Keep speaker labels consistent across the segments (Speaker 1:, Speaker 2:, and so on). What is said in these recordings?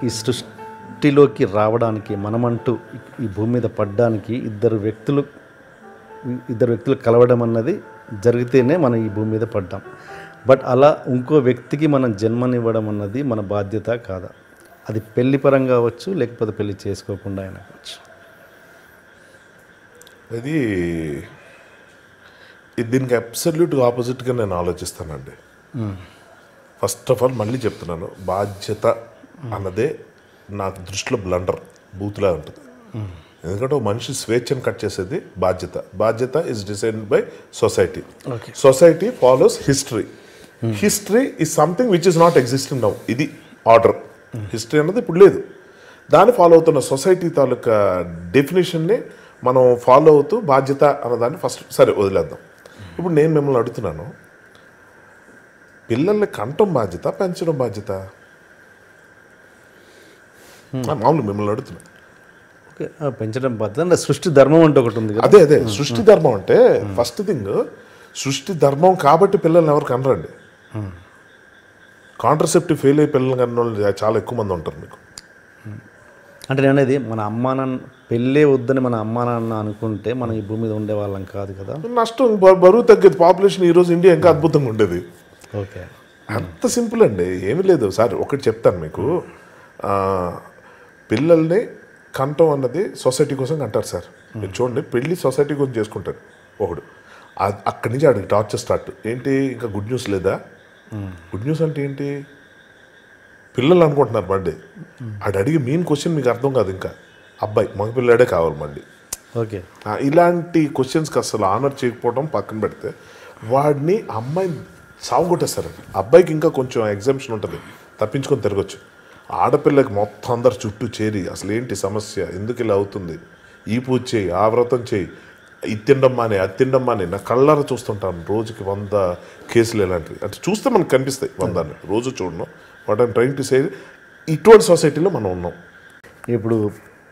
Speaker 1: ఈ సృష్టిలోకి రావడానికి మనమంటూ ఈ భూమి మీద పడ్డానికి ఇద్దరు వ్యక్తులు కలవడం అన్నది జరిగితేనే మనం ఈ భూమి మీద పడ్డాం. బట్ అలా ఇంకో వ్యక్తికి మనం జన్మనివ్వడం అన్నది మన బాధ్యత కాదా? అది పెళ్లి పరంగా అవ్వచ్చు, లేకపోతే పెళ్లి చేసుకోకుండా అయినా అవ్వచ్చు.
Speaker 2: అది దీనికి అబ్సల్యూట్గా ఆపోజిట్గా నేను ఆలోచిస్తానండి. ఫస్ట్ ఆఫ్ ఆల్ మళ్ళీ చెప్తున్నాను, బాధ్యత అన్నదే నాకు దృష్టిలో బ్లండర్ బూత్లా ఉంటుంది. ఎందుకంటే ఒక మనిషి స్వేచ్ఛను కట్ చేసేది బాధ్యత is decided by society. Society follows history. History is something which is not existing now. ఇది ఆర్డర్. హిస్టరీ అన్నది ఇప్పుడు లేదు. దాన్ని ఫాలో అవుతున్న సొసైటీ తాలూకా డెఫినేషన్ని మనం ఫాలో అవుతూ బాధ్యత అన్నదాన్ని ఫస్ట్ సరే వదిలేద్దాం. ఇప్పుడు నేను మిమ్మల్ని అడుగుతున్నాను, పిల్లల్ని కంటం బాధ్యత, పెంచడం బాధ్యత? మామూలు మిమ్మల్ని అడుగుతున్నా.
Speaker 1: ఓకే, పెంచడం బాధ్యత అంటే సృష్టి ధర్మం అంటే ఒకటి ఉంది.
Speaker 2: అదే సృష్టి ధర్మం అంటే ఫస్ట్ థింగ్, సృష్టి ధర్మం కాబట్టి పిల్లల్ని ఎవరు కనరండి. కాంట్రసెప్టివ్ ఫెయిల్ అయ్యి పిల్లల్ని కన్న వాళ్ళు చాలా ఎక్కువ మంది ఉంటారు మీకు.
Speaker 1: అంటే నేను అనేది మన అమ్మా నాన్న పెళ్ళే వద్దని మన అమ్మా నాన్న అనుకుంటే మనం ఈ భూమి మీద ఉండేవాళ్ళం కాదు కదా.
Speaker 2: నష్టం, బరువు తగ్గేది. పాపులేషన్ ఈరోజు ఇండియా ఇంకా అద్భుతంగా ఉండేది.
Speaker 1: ఓకే,
Speaker 2: అంత సింపుల్ అండి, ఏమీ లేదు సార్. ఒకటి చెప్తాను మీకు, పిల్లల్ని కంటం అన్నది సొసైటీ కోసం కంటారు సార్. మీరు చూడండి, పెళ్ళి సొసైటీ కోసం చేసుకుంటారు ఒకడు. అక్కడి నుంచి ఆడికి టార్చర్ స్టార్ట్. ఏంటి ఇంకా గుడ్ న్యూస్ లేదా? గుడ్ న్యూస్ అంటే ఏంటి? పిల్లలు అనుకుంటున్నారు బర్త్డే. ఆడు అడిగి మెయిన్ క్వశ్చన్ మీకు అర్థం కాదు. ఇంకా అబ్బాయి మగపిల్లాడే కావాలి మళ్ళీ.
Speaker 1: ఓకే,
Speaker 2: ఇలాంటి క్వశ్చన్స్కి అసలు ఆనర్ చేయకపోవడం పక్కన పెడితే, వాడిని అమ్మాయిని సాగు కొట్టేస్తారు. అబ్బాయికి ఇంకా కొంచెం ఎగ్జామ్షన్ ఉంటుంది, తప్పించుకొని తిరగచ్చు. ఆడపిల్లకి మొత్తం అందరు చుట్టూ చేరి అసలు ఏంటి సమస్య, ఎందుకు ఇలా అవుతుంది, ఈ పూజ చేయి, ఆ వ్రతం చేయి, ఇది తినడం మానే, అది తినడం మానే. నా కళ్ళారా చూస్తుంటాను రోజుకి 100 కేసులు ఇలాంటివి. అంటే చూస్తే మనకు కనిపిస్తాయి 100. రోజు చూడను. What I'm trying to say, ఇటువంటి సొసైటీలో మనం ఉన్నాం.
Speaker 1: ఇప్పుడు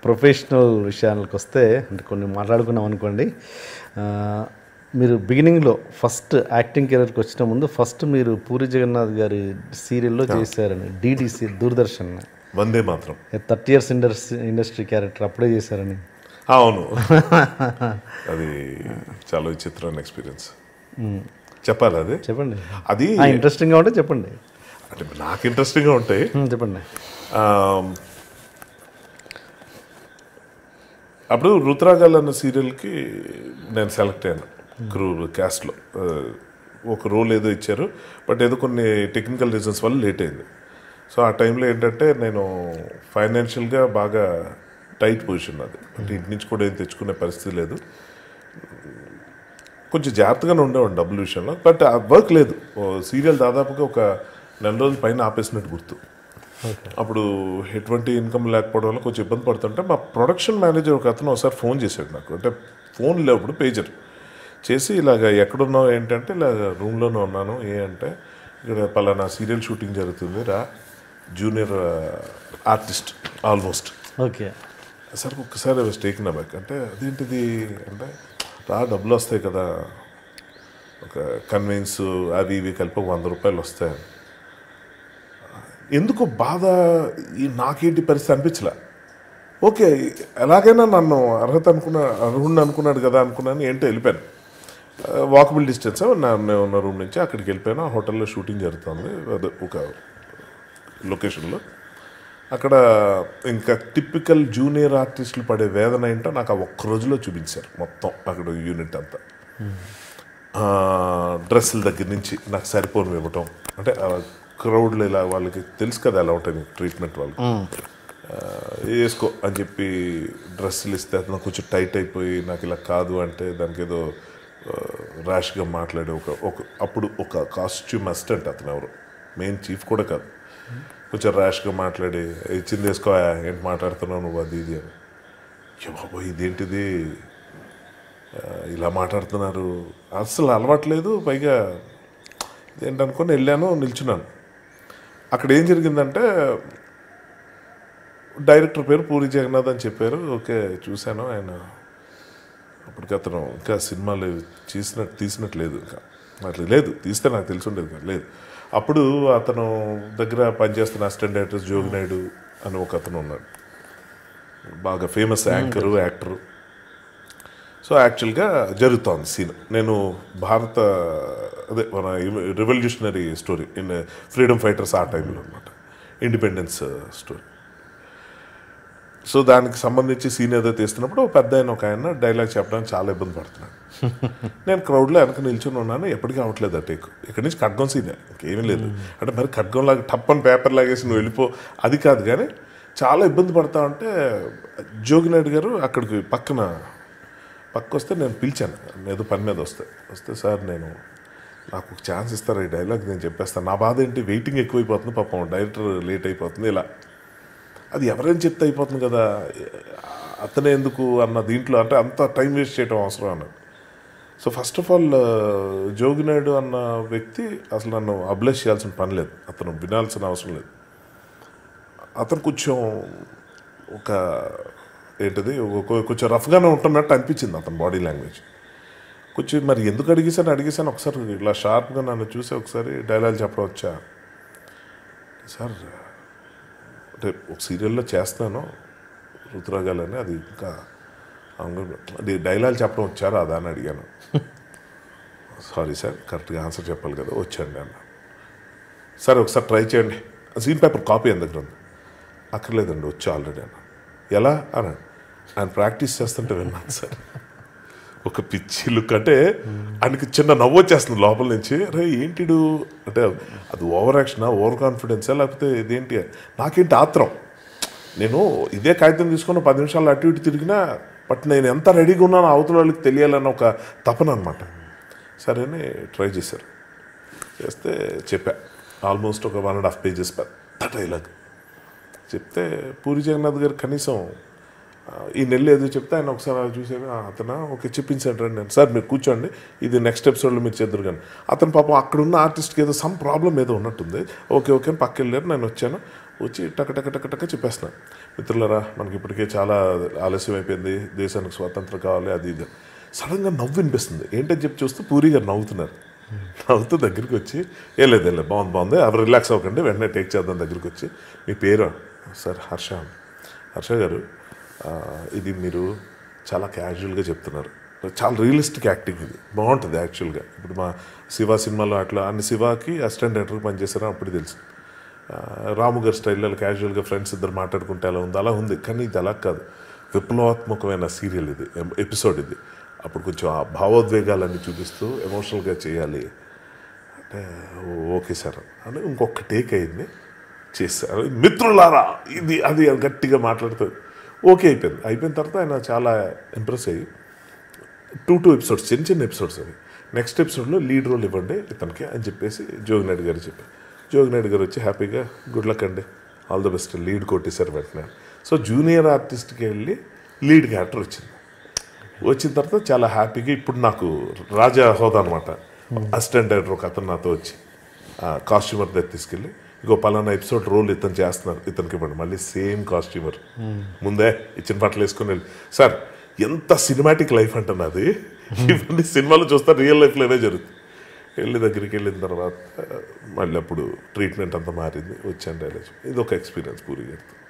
Speaker 1: ప్రొఫెషనల్ విషయాలకు వస్తే, అంటే కొన్ని మాట్లాడుకున్నాం అనుకోండి. మీరు బిగినింగ్లో ఫస్ట్ యాక్టింగ్ కెరీర్కి వచ్చిన ముందు ఫస్ట్ మీరు పూరి జగన్నాథ్ గారి సీరియల్లో చేశారని, DDC దూరదర్శన్
Speaker 2: వందే మాత్రం
Speaker 1: 30 years ఇండస్ట్రీ క్యారెక్టర్ అప్పుడే చేశారని.
Speaker 2: అవును, అది చాలా విచిత్రమైన ఎక్స్పీరియన్స్. చెప్పాలి అది?
Speaker 1: చెప్పండి.
Speaker 2: అది
Speaker 1: ఇంట్రెస్టింగ్గా ఉంటే చెప్పండి.
Speaker 2: అంటే నాకు ఇంట్రెస్టింగ్గా ఉంటాయి,
Speaker 1: చెప్పండి.
Speaker 2: అప్పుడు రుద్రాగాల్ అన్న సీరియల్కి నేను సెలెక్ట్ అయ్యాను. క్యాస్ట్లో ఒక రోల్ ఏదో ఇచ్చారు, బట్ ఏదో కొన్ని టెక్నికల్ రీజన్స్ వల్ల లేట్ అయింది. సో ఆ టైంలో ఏంటంటే నేను ఫైనాన్షియల్గా బాగా టైట్ పొజిషన్ అది. అంటే ఇంటి నుంచి కూడా ఏం తెచ్చుకునే పరిస్థితి లేదు. కొంచెం జాగ్రత్తగానే ఉండేవాడు డబ్బుల విషయంలో. బట్ ఆ వర్క్ లేదు. సీరియల్ దాదాపుగా ఒక 4 రోజుల పైన ఆపేసినట్టు గుర్తు. అప్పుడు ఎటువంటి ఇన్కమ్ లేకపోవడం వల్ల కొంచెం ఇబ్బంది పడుతుంటే మా ప్రొడక్షన్ మేనేజర్ ఒక అతను ఒకసారి ఫోన్ చేశాడు నాకు. అంటే ఫోన్ లేనప్పుడు పేజర్ చేసి, ఇలాగ ఎక్కడున్నావు ఏంటంటే, ఇలాగ రూమ్లోనే ఉన్నాను. అంటే ఇక్కడ పలానా సీరియల్ షూటింగ్ జరుగుతుంది రా, junior artist almost.
Speaker 1: Okay
Speaker 2: sir ఒక్కసారి టేకిన్ అబ్యాక్. అంటే అదేంటిది అంటే, రా డబ్బులు వస్తాయి కదా, ఒక కన్వీన్స్ అవి ఇవి కలిపి 100 రూపాయలు వస్తాయి. ఎందుకు బాధ, నాకేంటి పరిస్థితి అనిపించలే. ఓకే, ఎలాగైనా నన్ను అర్హుడిని అనుకున్నాడు కదా అనుకున్నాను. ఏంటో వెళ్ళిపోయాను. వాకబుల్ డిస్టెన్స్ నేను ఉన్న రూమ్ నుంచి అక్కడికి వెళ్ళిపోయాను. ఆ హోటల్లో షూటింగ్ జరుగుతుంది ఒక లొకేషన్లో. అక్కడ ఇంకా టిపికల్ జూనియర్ ఆర్టిస్టులు పడే వేదన ఏంటో నాకు ఆ ఒక్క రోజులో చూపించారు మొత్తం. అక్కడ యూనిట్ అంతా డ్రెస్సుల దగ్గర నుంచి నాకు సరిపోను ఇవ్వటం. అంటే క్రౌడ్లో ఇలా వాళ్ళకి తెలుసు కదా ఎలా ఉంటుంది ట్రీట్మెంట్, వాళ్ళకి వేసుకో అని చెప్పి డ్రెస్సులు ఇస్తే అతను కొంచెం టైట్ అయిపోయి నాకు ఇలా కాదు అంటే దానికి ఏదో ర్యాష్గా మాట్లాడే అప్పుడు ఒక కాస్ట్యూమ్ అసిస్టెంట్, అతను ఎవరు మెయిన్ చీఫ్ కూడా కాదు, కొంచెం ర్యాష్గా మాట్లాడి ఇచ్చింది వేసుకో, ఏంటి మాట్లాడుతున్నావు నువ్వు, అది ఇది అని. బాబోయ్ ఇదేంటిది ఇలా మాట్లాడుతున్నారు, అసలు అలవాట్లేదు. పైగా ఏంటనుకొని వెళ్ళాను, నిల్చున్నాను. అక్కడ ఏం జరిగిందంటే డైరెక్టర్ పేరు పూరి జగన్నాథ్ అని చెప్పారు. ఓకే చూశాను. ఆయన అప్పటికి అతను ఇంకా సినిమాలు తీసినట్లేదు, ఇంకా అట్లా లేదు, తీస్తే నాకు తెలిసి ఉండేది లేదు. అప్పుడు అతను దగ్గర పనిచేస్తున్న అసిస్టెంట్ డైరెక్టర్స్ జోగి నాయుడు, అని ఒక అతను ఉన్నాడు, బాగా ఫేమస్ యాంకరు యాక్టరు. సో యాక్చువల్గా జరుగుతోంది సీన్. నేను భారత అదే మన revolutionary story in freedom fighters ఆ టైంలో అనమాట, ఇండిపెండెన్స్ స్టోరీ. సో దానికి సంబంధించి సీన్ ఏదో తీస్తున్నప్పుడు పెద్ద ఒక ఆయన డైలాగ్ చెప్పడానికి చాలా ఇబ్బంది పడుతున్నాడు. నేను క్రౌడ్లో వెనక నిల్చొని ఉన్నాను, ఎప్పటికీ అవ్వట్లేదు ఆ టేక్. ఇక్కడి నుంచి ఖడ్గం సీనే, ఇంకేమీ లేదు. అంటే మరి ఖడ్గం లాగా టప్పని పేపర్ లాగేసి నువ్వు వెళ్ళిపో అది కాదు, కానీ చాలా ఇబ్బంది పడతా ఉంటే జోగినాయుడు గారు అక్కడికి పక్క వస్తే నేను పిలిచాను, ఏదో పని మీద వస్తే సార్ నాకు ఒక ఛాన్స్ ఇస్తారా, ఈ డైలాగ్ నేను చెప్పేస్తాను, నా బాధ ఏంటి వెయిటింగ్ ఎక్కువైపోతుంది, పాపం డైరెక్టర్ లేట్ అయిపోతుంది, ఇలా అది ఎవరైనా చెప్తే అయిపోతుంది కదా, అతనే ఎందుకు అన్న దీంట్లో అంటే అంత టైం వేస్ట్ చేయడం అవసరం అన్నాడు. So first of all Jogi Naidu అన్న వ్యక్తి అసలు నన్ను అబ్లెస్ చేయాల్సిన పని లేదు, అతను వినాల్సిన అవసరం లేదు. అతను కొంచెం ఒక ఏంటిది కొంచెం రఫ్గానే ఉంటున్నట్టు అనిపించింది అతని బాడీ లాంగ్వేజ్. కొంచెం మరి ఎందుకు అడిగేసాను ఒకసారి ఇలా షార్ప్గా నన్ను చూసి ఒకసారి డైలాగ్ చెప్పడం వచ్చా సార్, అంటే ఒక సీరియల్లో చేస్తాను రుతురాగాలని, అది ఇంకా అది డైలాగ్ చెప్పడం వచ్చారా అదా అని అడిగాను. సారీ సార్ కరెక్ట్గా ఆన్సర్ చెప్పాలి కదా, వచ్చండి అన్న. సరే ఒకసారి ట్రై చేయండి, సీన్ పేపర్ కాపీ ఎంత దగ్గర ఉంది, అక్కర్లేదండి వచ్చి ఆల్రెడీ అన్న. ఎలా అన్నాడు. ఆయన ప్రాక్టీస్ చేస్తుంటే విన్నాను సార్. ఒక పిచ్చి లుక్, అంటే ఆయనకి చిన్న నవ్వు వచ్చేస్తుంది లోపల నుంచి. రే ఏంటిడు అంటే అది ఓవర్ యాక్షనా, ఓవర్ కాన్ఫిడెన్సా, లేకపోతే ఇదేంటి, నాకేంటి ఆత్రం. నేను ఇదే కాగితం తీసుకుని 10 నిమిషాలు అటు ఇటు తిరిగినా, బట్ నేను ఎంత రెడీగా ఉన్నానో అవతల వాళ్ళకి తెలియాలన్న ఒక తపన అనమాట. సరే అని ట్రై చేశారు, చేస్తే చెప్పా ఆల్మోస్ట్ ఒక 1.5 pages పెద్ద డైలాగ్ చెప్తే పూరి జగన్నాథ్ గారు కనీసం ఈ నెల ఏదో చెప్తే ఆయన ఒకసారి చూసాను, అతను ఓకే చెప్పించాడు నేను, సార్ మీరు కూర్చోండి ఇది నెక్స్ట్ ఎపిసోడ్లో మీరు చేద్దరు కానీ. అతను పాపం అక్కడ ఉన్న ఆర్టిస్ట్కి ఏదో సమ్ ప్రాబ్లం ఏదో ఉన్నట్టుంది, ఓకే అని పక్క వెళ్ళారు. నేను వచ్చి టక చెప్పేస్తున్నాను, మిత్రులరా మనకి ఇప్పటికే చాలా ఆలస్యం అయిపోయింది, దేశానికి స్వాతంత్రం కావాలి అది ఇది. సడన్గా నవ్వు వినిపిస్తుంది, ఏంటని చెప్పి చూస్తే పూరి గారు నవ్వుతున్నారు. నవ్వుతూ దగ్గరికి వచ్చి ఏ లేదు బాగుంది ఎవరు రిలాక్స్ అవ్వకండి వెంటనే టేక్ చేద్దాం. దగ్గరికి వచ్చి మీ పేరు సార్ హర్ష గారు, ఇది మీరు చాలా క్యాజువల్గా చెప్తున్నారు, చాలా రియలిస్టిక్ యాక్టింగ్, ఇది బాగుంటుంది యాక్చువల్గా. ఇప్పుడు మా శివ సినిమాలో అట్లా అన్ని శివాకి అసిస్టెంట్ డైరెక్టర్కి పనిచేశారో అప్పుడు తెలుసు. రాము గారి స్టైల్లో క్యాజువల్గా ఫ్రెండ్స్ ఇద్దరు మాట్లాడుకుంటే అలా ఉంది, అలా ఉంది. కానీ ఇది అలా కాదు, విప్లవాత్మకమైన సీరియల్ ఇది, ఎపిసోడ్ ఇది. అప్పుడు కొంచెం ఆ భావోద్వేగాలన్నీ చూపిస్తూ ఎమోషనల్గా చేయాలి అంటే ఓకే సార్ అని ఇంకొక టేక్ అయింది, చేశారు. మిత్రులారా ఇది అది గట్టిగా మాట్లాడుతూ ఓకే అయిపోయిన తర్వాత ఆయన చాలా ఇంప్రెస్ అయ్యి 2 ఎపిసోడ్స్ చిన్న ఎపిసోడ్స్ అవి, నెక్స్ట్ ఎపిసోడ్లో లీడ్ రోల్ ఇవ్వండి ఇతనికి అని చెప్పేసి జోగినాయుడు గారు చెప్పారు. జోగినాయుడు గారు వచ్చి హ్యాపీగా గుడ్ లక్ అండి ఆల్ ద బెస్ట్ లీడ్ కొట్టేశారు వెంటనే. సో జూనియర్ ఆర్టిస్ట్కి వెళ్ళి లీడ్ క్యారెక్టర్ వచ్చిన తర్వాత చాలా హ్యాపీగా ఇప్పుడు నాకు రాజా హోదా అనమాట. అసిస్టెంట్ డైరెక్టర్ ఒక అతను నాతో వచ్చి కాస్ట్యూమర్ దగ్గర తీసుకెళ్ళి ఇంకో పలానా ఎపిసోడ్ రోల్ ఇతను చేస్తున్నారు ఇతనికి ఇవ్వండి, మళ్ళీ సేమ్ కాస్ట్యూమర్ ముందే ఇచ్చిన బట్టలు వేసుకుని వెళ్ళి సార్ ఎంత సినిమాటిక్ లైఫ్ అంటున్నా అది, ఇవన్నీ సినిమాలో చూస్తే రియల్ లైఫ్లోనే జరుగుతుంది. దగ్గరికి వెళ్ళిన తర్వాత మళ్ళీ అప్పుడు ట్రీట్మెంట్ అంతా మారింది, వచ్చాను డైలాగ్. ఇది ఒక ఎక్స్పీరియన్స్ పూరి గారితో.